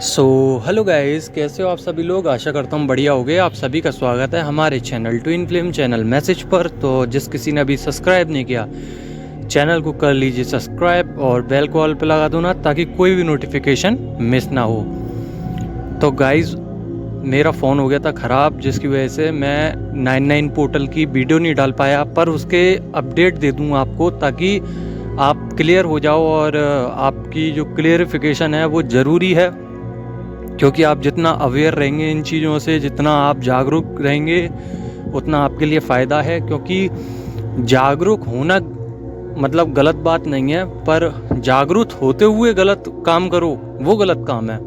Hello guys, कैसे हो आप सभी लोग। आशा करता हूँ बढ़िया होगे। आप सभी का स्वागत है हमारे channel twin flame channel message पर। तो जिस किसी ने अभी सब्सक्राइब नहीं किया चैनल को कर लीजिए सब्सक्राइब और बेल को ऑल पे लगा दो ना, ताकि कोई भी नोटिफिकेशन मिस ना हो। तो गाइस, मेरा फ़ोन हो गया था ख़राब, जिसकी वजह से मैं 99 पोर्टल की वीडियो नहीं डाल पाया, पर उसके अपडेट दे दूँ आपको, ताकि आप क्लियर हो जाओ। और आपकी जो क्लियरिफिकेशन है वो ज़रूरी है, क्योंकि आप जितना अवेयर रहेंगे इन चीज़ों से, जितना आप जागरूक रहेंगे, उतना आपके लिए फ़ायदा है। क्योंकि जागरूक होना मतलब गलत बात नहीं है, पर जागरूक होते हुए गलत काम करो वो गलत काम है।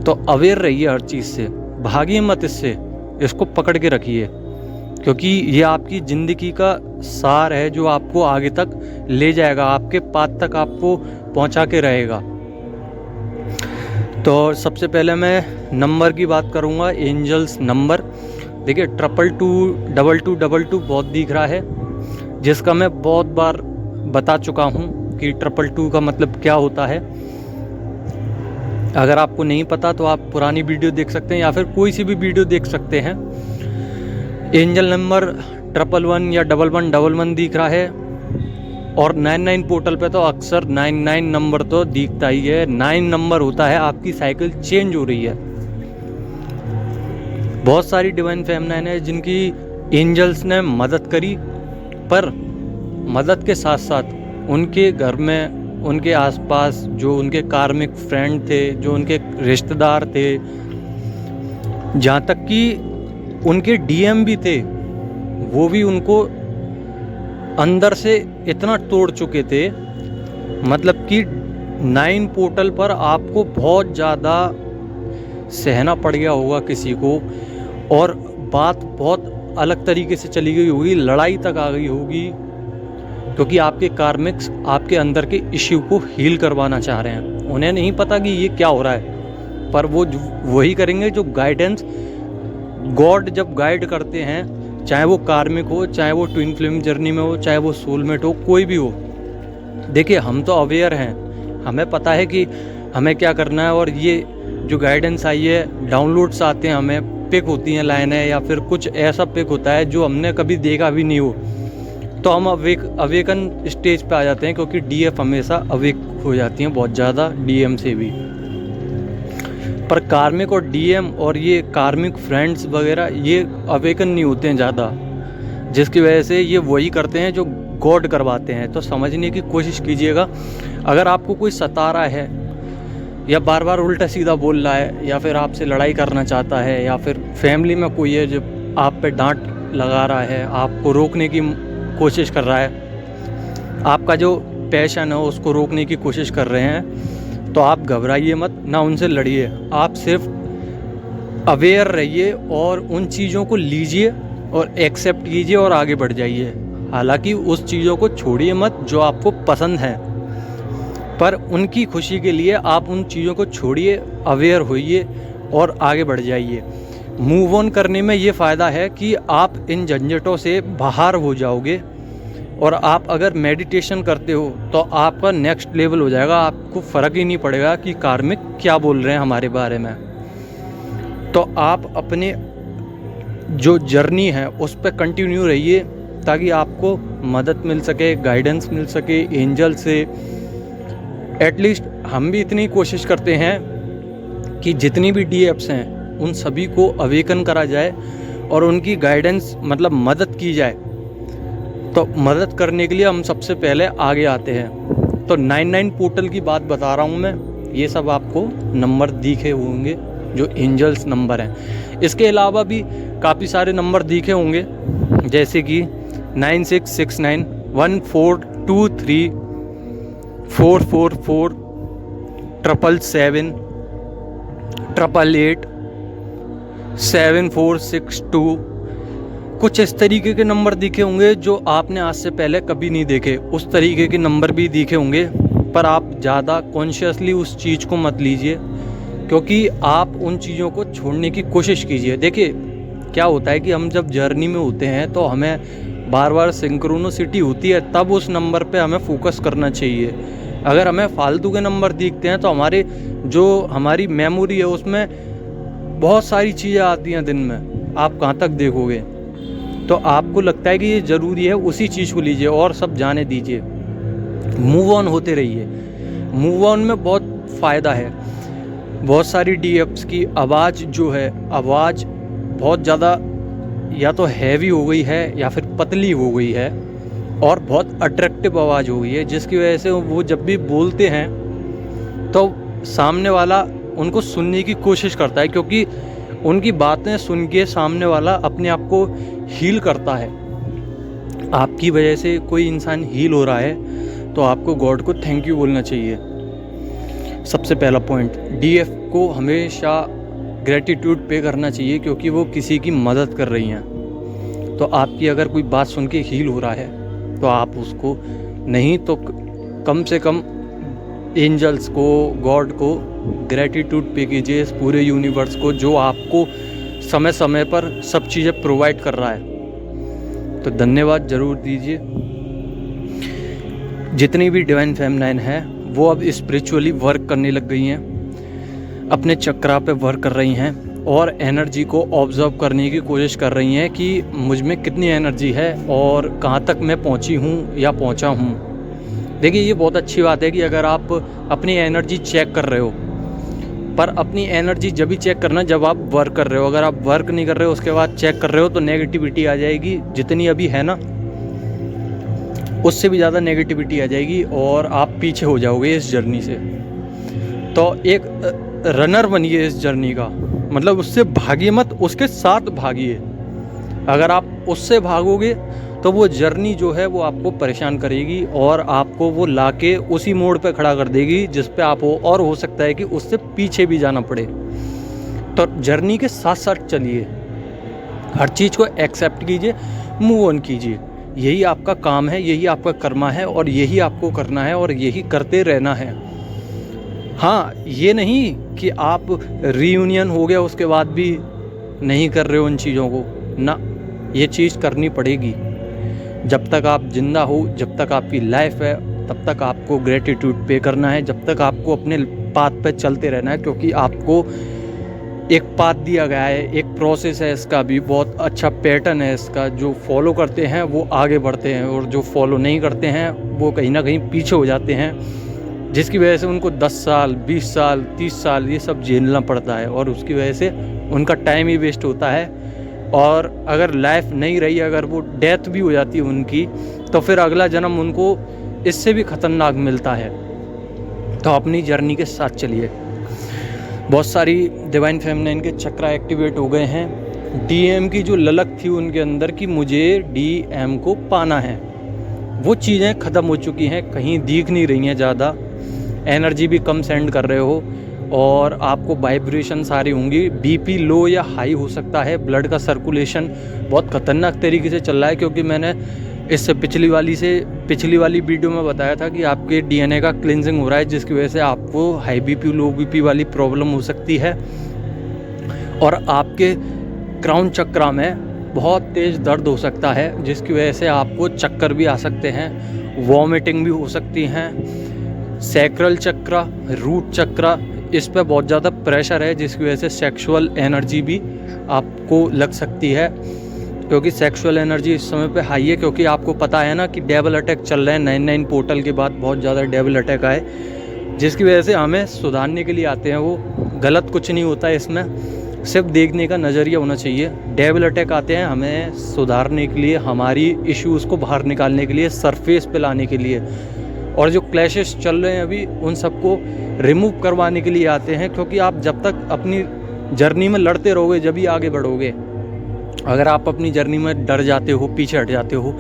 तो अवेयर रहिए हर चीज़ से, भागिए मत इससे, इसको पकड़ के रखिए, क्योंकि ये आपकी ज़िंदगी का सार है जो आपको आगे तक ले जाएगा, आपके पाथ तक आपको पहुंचा के रहेगा। तो सबसे पहले मैं नंबर की बात करूंगा, एंजल्स नंबर। देखिए 2222222 बहुत दिख रहा है, जिसका मैं बहुत बार बता चुका हूं कि 222 का मतलब क्या होता है। अगर आपको नहीं पता तो आप पुरानी वीडियो देख सकते हैं या फिर कोई सी भी वीडियो देख सकते हैं। एंजल नंबर 111 या 1111 दिख रहा है, और 99 पोर्टल पे तो अक्सर 99 नंबर तो दिखता ही है। 9 नंबर होता है आपकी साइकिल चेंज हो रही है। बहुत सारी डिवाइन फेमिनाइन है जिनकी एंजल्स ने मदद करी, पर मदद के साथ साथ उनके घर में, उनके आसपास जो उनके कार्मिक फ्रेंड थे, जो उनके रिश्तेदार थे, जहाँ तक कि उनके डीएम भी थे, वो भी उनको अंदर से इतना तोड़ चुके थे। मतलब कि 9 पोर्टल पर आपको बहुत ज़्यादा सहना पड़ गया होगा किसी को, और बात बहुत अलग तरीके से चली गई होगी, लड़ाई तक आ गई होगी, क्योंकि आपके कार्मिक्स आपके अंदर के इश्यू को हील करवाना चाह रहे हैं। उन्हें नहीं पता कि ये क्या हो रहा है, पर वो वही करेंगे जो गाइडेंस गॉड जब गाइड करते हैं, चाहे वो कार्मिक हो, चाहे वो ट्विन फ्लेम जर्नी में हो, चाहे वो सोलमेट हो, कोई भी हो। देखिए हम तो अवेयर हैं, हमें पता है कि हमें क्या करना है, और ये जो गाइडेंस आई है, डाउनलोड्स आते हैं, हमें पिक होती हैं लाइनें, या फिर कुछ ऐसा पिक होता है जो हमने कभी देखा भी नहीं हो, तो हम अवेकन स्टेज पे आ जाते हैं, क्योंकि डीएफ हमेशा अवेक हो जाती हैं बहुत ज़्यादा, डीएम से भी। पर कार्मिक और डीएम और ये कार्मिक फ्रेंड्स वगैरह ये अवेकन नहीं होते हैं ज़्यादा, जिसकी वजह से ये वही करते हैं जो गॉड करवाते हैं। तो समझने की कोशिश कीजिएगा। अगर आपको कोई सता रहा है, या बार बार उल्टा सीधा बोल रहा है, या फिर आपसे लड़ाई करना चाहता है, या फिर फैमिली में कोई है जो आप पे डांट लगा रहा है, आपको रोकने की कोशिश कर रहा है, आपका जो पैशन है उसको रोकने की कोशिश कर रहे हैं, तो आप घबराइए मत, ना उनसे लड़िए। आप सिर्फ अवेयर रहिए और उन चीज़ों को लीजिए और एक्सेप्ट कीजिए और आगे बढ़ जाइए। हालांकि उस चीज़ों को छोड़िए मत जो आपको पसंद है, पर उनकी खुशी के लिए आप उन चीज़ों को छोड़िए, अवेयर होइए और आगे बढ़ जाइए। मूव ऑन करने में ये फ़ायदा है कि आप इन झंझटों से बाहर हो जाओगे, और आप अगर मेडिटेशन करते हो तो आपका नेक्स्ट लेवल हो जाएगा। आपको फ़र्क ही नहीं पड़ेगा कि कार्मिक क्या बोल रहे हैं हमारे बारे में। तो आप अपने जो जर्नी है उस पर कंटिन्यू रहिए, ताकि आपको मदद मिल सके, गाइडेंस मिल सके एंजल से। एटलीस्ट हम भी इतनी कोशिश करते हैं कि जितनी भी डीएफ्स हैं उन सभी को अवेकन करा जाए और उनकी गाइडेंस मतलब मदद की जाए। तो मदद करने के लिए हम सबसे पहले आगे आते हैं। तो 99 पोर्टल की बात बता रहा हूँ मैं, ये सब आपको नंबर दिखे होंगे जो एंजल्स नंबर हैं। इसके अलावा भी काफ़ी सारे नंबर दिखे होंगे, जैसे कि 9669 1423 444 777 888 7462। कुछ इस तरीके के नंबर दिखे होंगे जो आपने आज से पहले कभी नहीं देखे। उस तरीके के नंबर भी दिखे होंगे, पर आप ज़्यादा कॉन्शियसली उस चीज़ को मत लीजिए, क्योंकि आप उन चीज़ों को छोड़ने की कोशिश कीजिए। देखिए क्या होता है कि हम जब जर्नी में होते हैं तो हमें बार बार सिंक्रोनिसिटी होती है, तब उस नंबर पे हमें फोकस करना चाहिए। अगर हमें फालतू के नंबर दिखते हैं तो हमारे जो हमारी मेमोरी है उसमें बहुत सारी चीज़ें आती हैं दिन में, आप कहाँ तक देखोगे। तो आपको लगता है कि ये ज़रूरी है, उसी चीज़ को लीजिए और सब जाने दीजिए, मूव ऑन होते रहिए। मूव ऑन में बहुत फ़ायदा है। बहुत सारी DFs की आवाज़ जो है, आवाज़ बहुत ज़्यादा या तो हैवी हो गई है या फिर पतली हो गई है और बहुत अट्रैक्टिव आवाज़ हो गई है, जिसकी वजह से वो जब भी बोलते हैं तो सामने वाला उनको सुनने की कोशिश करता है, क्योंकि उनकी बातें सुन के सामने वाला अपने आप को हील करता है। आपकी वजह से कोई इंसान हील हो रहा है तो आपको गॉड को थैंक यू बोलना चाहिए। सबसे पहला पॉइंट, DF को हमेशा ग्रेटिट्यूड पे करना चाहिए, क्योंकि वो किसी की मदद कर रही हैं। तो आपकी अगर कोई बात सुन के हील हो रहा है तो आप उसको नहीं तो कम से कम एंजल्स को, गॉड को ग्रेटिट्यूड पे कीजिए, इस पूरे यूनिवर्स को जो आपको समय समय पर सब चीज़ें प्रोवाइड कर रहा है। तो धन्यवाद ज़रूर दीजिए। जितनी भी डिवाइन फेमिनाइन है वो अब स्पिरिचुअली वर्क करने लग गई हैं, अपने चक्रा पे वर्क कर रही हैं और एनर्जी को ऑब्जर्व करने की कोशिश कर रही हैं कि मुझ में कितनी एनर्जी है और कहाँ तक मैं पहुँची हूँ या पहुँचा हूँ। देखिए, ये बहुत अच्छी बात है कि अगर आप अपनी एनर्जी चेक कर रहे हो, पर अपनी एनर्जी जब भी चेक करना जब आप वर्क कर रहे हो। अगर आप वर्क नहीं कर रहे हो उसके बाद चेक कर रहे हो तो नेगेटिविटी आ जाएगी, जितनी अभी है ना उससे भी ज़्यादा नेगेटिविटी आ जाएगी और आप पीछे हो जाओगे इस जर्नी से। तो एक रनर बनिए इस जर्नी का, मतलब उससे भागिए मत, उसके साथ भागिए। अगर आप उससे भागोगे तो वो जर्नी जो है वो आपको परेशान करेगी और आपको वो लाके उसी मोड़ पे खड़ा कर देगी जिस पे आप हो, और हो सकता है कि उससे पीछे भी जाना पड़े। तो जर्नी के साथ साथ चलिए, हर चीज़ को एक्सेप्ट कीजिए, मूव ऑन कीजिए। यही आपका काम है, यही आपका कर्मा है और यही आपको करना है और यही करते रहना है। हाँ, ये नहीं कि आप रीयूनियन हो गया उसके बाद भी नहीं कर रहे हो उन चीज़ों को ना, ये चीज़ करनी पड़ेगी। जब तक आप जिंदा हो, जब तक आपकी लाइफ है, तब तक आपको ग्रेटिट्यूड पे करना है, जब तक आपको अपने पाथ पे चलते रहना है, क्योंकि आपको एक पाथ दिया गया है, एक प्रोसेस है, इसका भी बहुत अच्छा पैटर्न है इसका। जो फॉलो करते हैं वो आगे बढ़ते हैं और जो फॉलो नहीं करते हैं वो कहीं ना कहीं पीछे हो जाते हैं, जिसकी वजह से उनको 10 साल 20 साल 30 साल ये सब झेलना पड़ता है और उसकी वजह से उनका टाइम ही वेस्ट होता है। और अगर लाइफ नहीं रही, अगर वो डेथ भी हो जाती है उनकी, तो फिर अगला जन्म उनको इससे भी ख़तरनाक मिलता है। तो अपनी जर्नी के साथ चलिए। बहुत सारी डिवाइन फेमिनाइन के चक्रा एक्टिवेट हो गए हैं। DM की जो ललक थी उनके अंदर कि मुझे DM को पाना है, वो चीज़ें ख़त्म हो चुकी हैं, कहीं दिख नहीं रही हैं ज़्यादा। एनर्जी भी कम सेंड कर रहे हो और आपको वाइब्रेशन सारी होंगी। BP लो या हाई हो सकता है। ब्लड का सर्कुलेशन बहुत ख़तरनाक तरीके से चल रहा है, क्योंकि मैंने इससे पिछली वाली वीडियो में बताया था कि आपके DNA का क्लिनजिंग हो रहा है, जिसकी वजह से आपको हाई BP लो BP वाली प्रॉब्लम हो सकती है और आपके क्राउन चक्रा में बहुत तेज़ दर्द हो सकता है, जिसकी वजह से आपको चक्कर भी आ सकते हैं, वॉमिटिंग भी हो सकती हैं। सैक्रल चक्रा, रूट चक्रा, इस पे बहुत ज़्यादा प्रेशर है, जिसकी वजह से सेक्सुअल एनर्जी भी आपको लग सकती है, क्योंकि सेक्सुअल एनर्जी इस समय पे हाई है। क्योंकि आपको पता है ना कि डेबल अटैक चल रहे हैं, 99 पोर्टल के बाद बहुत ज़्यादा डेबल अटैक आए, जिसकी वजह से हमें सुधारने के लिए आते हैं। वो गलत कुछ नहीं होता है इसमें, सिर्फ देखने का नज़रिया होना चाहिए। डेबल अटैक आते हैं हमें सुधारने के लिए, हमारी इश्यूज़ को बाहर निकालने के लिए, सरफेस पे लाने के लिए। और जो क्लैशेस चल रहे हैं अभी, उन सबको रिमूव करवाने के लिए आते हैं, क्योंकि आप जब तक अपनी जर्नी में लड़ते रहोगे जब ही आगे बढ़ोगे। अगर आप अपनी जर्नी में डर जाते हो, पीछे हट जाते हो,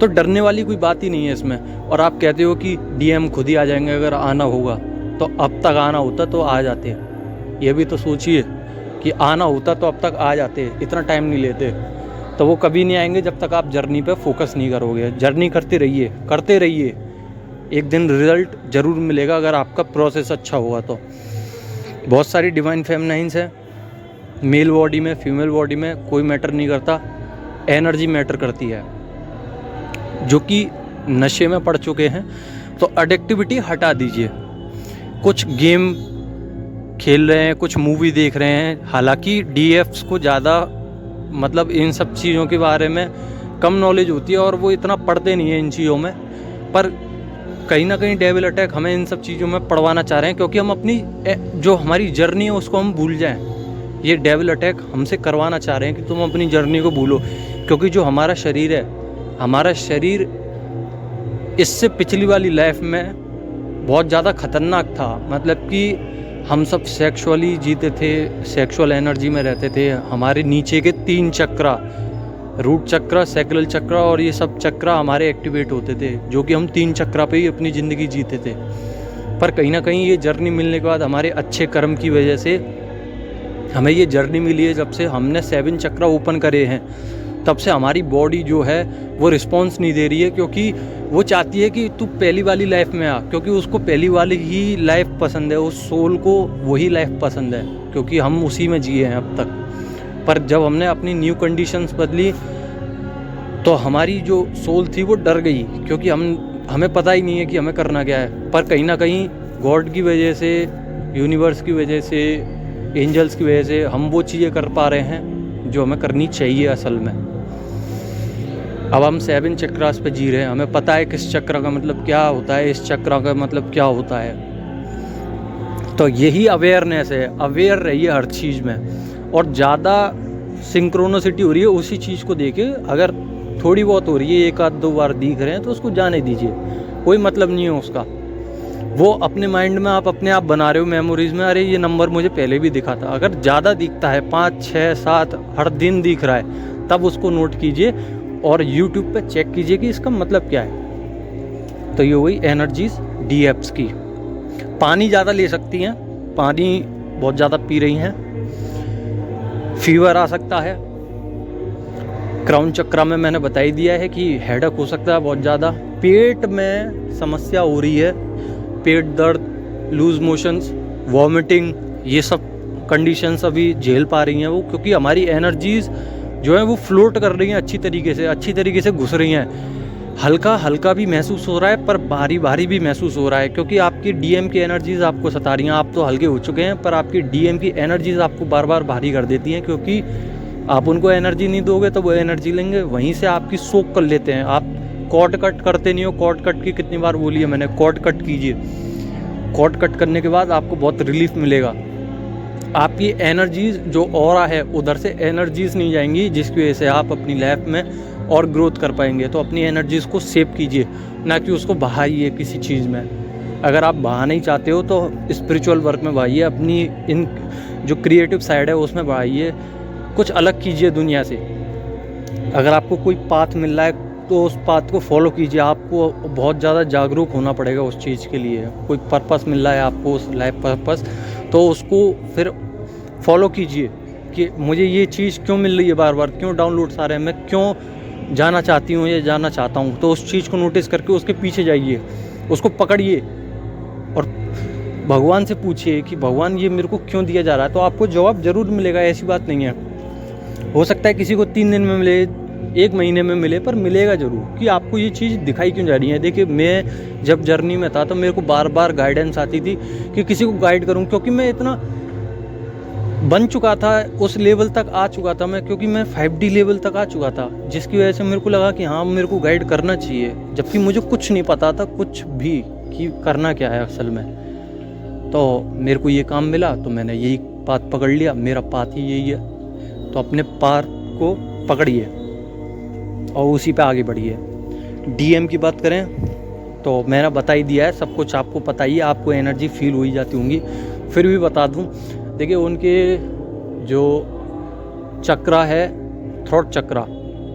तो डरने वाली कोई बात ही नहीं है इसमें। और आप कहते हो कि DM खुद ही आ जाएंगे अगर आना होगा, तो अब तक आना होता तो आ जाते। ये भी तो सोचिए कि आना होता तो अब तक आ जाते, इतना टाइम नहीं लेते। तो वो कभी नहीं आएंगे जब तक आप जर्नी पे फोकस नहीं करोगे। जर्नी करते रहिए, एक दिन रिजल्ट ज़रूर मिलेगा अगर आपका प्रोसेस अच्छा होगा तो। बहुत सारी डिवाइन फेमिनाइंस है, मेल बॉडी में, फीमेल बॉडी में, कोई मैटर नहीं करता, एनर्जी मैटर करती है। जो कि नशे में पड़ चुके हैं तो एडिक्टिविटी हटा दीजिए। कुछ गेम खेल रहे हैं, कुछ मूवी देख रहे हैं। हालांकि डीएफ्स को ज़्यादा मतलब इन सब चीज़ों के बारे में कम नॉलेज होती है और वो इतना पढ़ते नहीं है इन चीज़ों में, पर कहीं ना कहीं डेविल अटैक हमें इन सब चीज़ों में पढ़वाना चाह रहे हैं, क्योंकि हम अपनी जो हमारी जर्नी है उसको हम भूल जाएं। ये डेविल अटैक हमसे करवाना चाह रहे हैं कि तुम अपनी जर्नी को भूलो, क्योंकि जो हमारा शरीर है, हमारा शरीर इससे पिछली वाली लाइफ में बहुत ज़्यादा खतरनाक था। मतलब कि हम सब सेक्सुअली जीते थे, सेक्सुअल एनर्जी में रहते थे। हमारे नीचे के 3 चक्रा, रूट चक्र, सैक्रल चक्र और ये सब चक्र हमारे एक्टिवेट होते थे, जो कि हम 3 चक्र पे ही अपनी ज़िंदगी जीते थे। पर कहीं ना कहीं ये जर्नी मिलने के बाद, हमारे अच्छे कर्म की वजह से हमें ये जर्नी मिली है। जब से हमने 7 चक्र ओपन करे हैं, तब से हमारी बॉडी जो है वो रिस्पॉन्स नहीं दे रही है, क्योंकि वो चाहती है कि तू पहली वाली लाइफ में आ, क्योंकि उसको पहली वाली ही लाइफ पसंद है, उस सोल को वही लाइफ पसंद है, क्योंकि हम उसी में जिए हैं अब तक। पर जब हमने अपनी न्यू कंडीशंस बदली तो हमारी जो सोल थी वो डर गई, क्योंकि हमें पता ही नहीं है कि हमें करना क्या है। पर कहीं ना कहीं गॉड की वजह से, यूनिवर्स की वजह से, एंजल्स की वजह से हम वो चीज़ें कर पा रहे हैं जो हमें करनी चाहिए असल में। अब हम 7 चक्रास पे जी रहे हैं, हमें पता है किस चक्र का मतलब क्या होता है, इस चक्र का मतलब क्या होता है। तो यही अवेयरनेस है, अवेयर रहिए हर चीज़ में। और ज़्यादा सिंक्रोनोसिटी हो रही है उसी चीज़ को देखे, अगर थोड़ी बहुत हो रही है, 1-2 बार दिख रहे हैं तो उसको जाने दीजिए, कोई मतलब नहीं है उसका। वो अपने माइंड में आप अपने आप बना रहे हो मेमोरीज में, अरे ये नंबर मुझे पहले भी दिखा था। अगर ज़्यादा दिखता है, 5, 6, 7 हर दिन दिख रहा है, तब उसको नोट कीजिए और यूट्यूब पे चेक कीजिए कि इसका मतलब क्या है। तो ये हुई एनर्जीज डीएफ्स की। पानी ज़्यादा ले सकती हैं, पानी बहुत ज़्यादा पी रही हैं, फीवर आ सकता है। क्राउन चक्रा में मैंने बता ही दिया है कि हेडेक हो सकता है बहुत ज़्यादा। पेट में समस्या हो रही है, पेट दर्द, लूज मोशंस, वॉमिटिंग, ये सब कंडीशंस अभी झेल पा रही हैं वो, क्योंकि हमारी एनर्जीज़ जो है वो फ्लोट कर रही हैं अच्छी तरीके से घुस रही हैं। हल्का हल्का भी महसूस हो रहा है, पर भारी भारी भी महसूस हो रहा है, क्योंकि आपकी डीएम की एनर्जीज़ आपको सता रही हैं। आप तो हल्के हो चुके हैं, पर आपकी डीएम की एनर्जीज़ आपको बार बार भारी कर देती हैं, क्योंकि आप उनको एनर्जी नहीं दोगे तो वो एनर्जी लेंगे, वहीं से आपकी सोख कर लेते हैं। आप कॉर्ड कट करते नहीं हो, कॉर्ड कट की कितनी बार बोली है मैंने, कॉर्ड कट कीजिए। कॉर्ड कट करने के बाद आपको बहुत रिलीफ मिलेगा। आपकी एनर्जीज़ जो ऑरा है उधर से एनर्जीज़ नहीं जाएंगी, जिसकी वजह से आप अपनी लाइफ में और ग्रोथ कर पाएंगे। तो अपनी एनर्जीज़ को सेव कीजिए, ना कि उसको बहाइए किसी चीज़ में। अगर आप बहा नहीं चाहते हो तो स्पिरिचुअल वर्क में बहाइए, अपनी इन जो क्रिएटिव साइड है उसमें बहाइए, कुछ अलग कीजिए दुनिया से। अगर आपको कोई पाथ मिल रहा है तो उस पाथ को फॉलो कीजिए। आपको बहुत ज़्यादा जागरूक होना पड़ेगा उस चीज़ के लिए। कोई पर्पस मिल रहा है आपको, उस लाइफ पर्पस, तो उसको फिर फॉलो कीजिए कि मुझे ये चीज़ क्यों मिल रही है बार बार, क्यों डाउनलोड्स आ रहे हैं, मैं क्यों जाना चाहती हूँ या जाना चाहता हूँ। तो उस चीज़ को नोटिस करके उसके पीछे जाइए, उसको पकड़िए और भगवान से पूछिए कि भगवान ये मेरे को क्यों दिया जा रहा है। तो आपको जवाब ज़रूर मिलेगा, ऐसी बात नहीं है। हो सकता है किसी को 3 दिन में मिले, 1 महीने में मिले, पर मिलेगा ज़रूर कि आपको ये चीज़ दिखाई क्यों जा रही है। देखिए, मैं जब जर्नी में था तो मेरे को बार बार गाइडेंस आती थी कि किसी को गाइड करूं, क्योंकि मैं इतना बन चुका था, उस लेवल तक आ चुका था मैं, क्योंकि मैं 5D लेवल तक आ चुका था, जिसकी वजह से मेरे को लगा कि हाँ मेरे को गाइड करना चाहिए, जबकि मुझे कुछ नहीं पता था, कुछ भी, कि करना क्या है असल में। तो मेरे को ये काम मिला तो मैंने यही पाथ पकड़ लिया, मेरा पाथ ही यही है। तो अपने पाथ को पकड़िए और उसी पे आगे बढ़िए। डीएम की बात करें तो मैंने बता ही दिया है, सब कुछ आपको पता ही है, आपको एनर्जी फील हो ही जाती होंगी, फिर भी बता दूं। देखिए, उनके जो चक्रा है, थ्रोट चक्रा,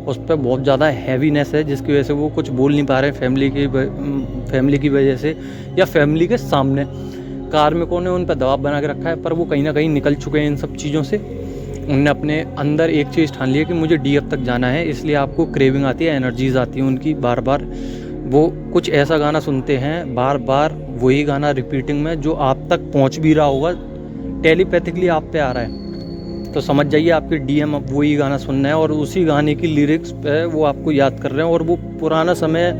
उस पर बहुत ज़्यादा हैवीनेस है, जिसकी वजह से वो कुछ बोल नहीं पा रहे फैमिली की वजह से, या फैमिली के सामने कार्मिकों ने उन पर दबाव बना के रखा है। पर वो कहीं ना कहीं निकल चुके हैं इन सब चीज़ों से। उनने अपने अंदर एक चीज़ ठान ली है कि मुझे डीएफ तक जाना है, इसलिए आपको क्रेविंग आती है, एनर्जीज आती हैं उनकी बार बार। वो कुछ ऐसा गाना सुनते हैं बार बार, वही गाना रिपीटिंग में, जो आप तक पहुंच भी रहा होगा, टेलीपैथिकली आप पे आ रहा है। तो समझ जाइए आपके डीएम अब वही गाना सुनना है, और उसी गाने की लिरिक्स पे वो आपको याद कर रहे हैं, और वो पुराना समय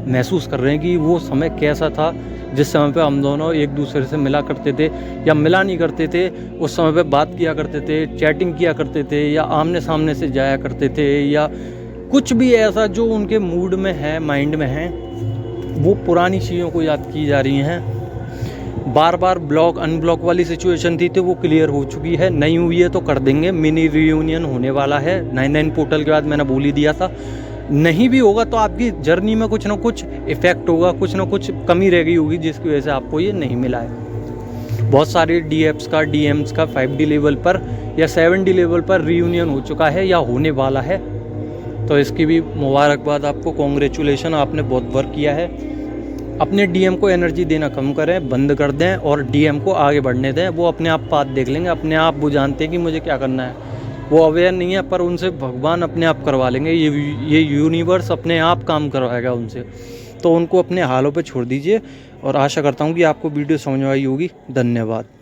महसूस कर रहे हैं कि वो समय कैसा था जिस समय पे हम दोनों एक दूसरे से मिला करते थे या मिला नहीं करते थे। उस समय पे बात किया करते थे, चैटिंग किया करते थे या आमने सामने से जाया करते थे, या कुछ भी ऐसा जो उनके मूड में है, माइंड में है, वो पुरानी चीज़ों को याद की जा रही हैं। बार बार ब्लॉक अनब्लॉक वाली सिचुएशन थी तो वो क्लियर हो चुकी है, नहीं हुई है तो कर देंगे। मिनी रीयूनियन होने वाला है 99 पोर्टल के बाद, मैंने बोल ही दिया था। नहीं भी होगा तो आपकी जर्नी में कुछ ना कुछ इफेक्ट होगा, कुछ ना कुछ कमी रह गई होगी जिसकी वजह से आपको ये नहीं मिला है। बहुत सारे DMs का 5D लेवल पर या 7D लेवल पर रीयूनियन हो चुका है या होने वाला है, तो इसकी भी मुबारकबाद आपको, कॉन्ग्रेचुलेशन, आपने बहुत वर्क किया है। अपने DM को एनर्जी देना कम करें, बंद कर दें और DM को आगे बढ़ने दें। वो अपने आप पाथ देख लेंगे, अपने आप वो जानते हैं कि मुझे क्या करना है। वो अवेयर नहीं है पर उनसे भगवान अपने आप करवा लेंगे, ये यूनिवर्स अपने आप काम करवाएगा उनसे। तो उनको अपने हालों पे छोड़ दीजिए और आशा करता हूँ कि आपको वीडियो समझ में आई होगी। धन्यवाद।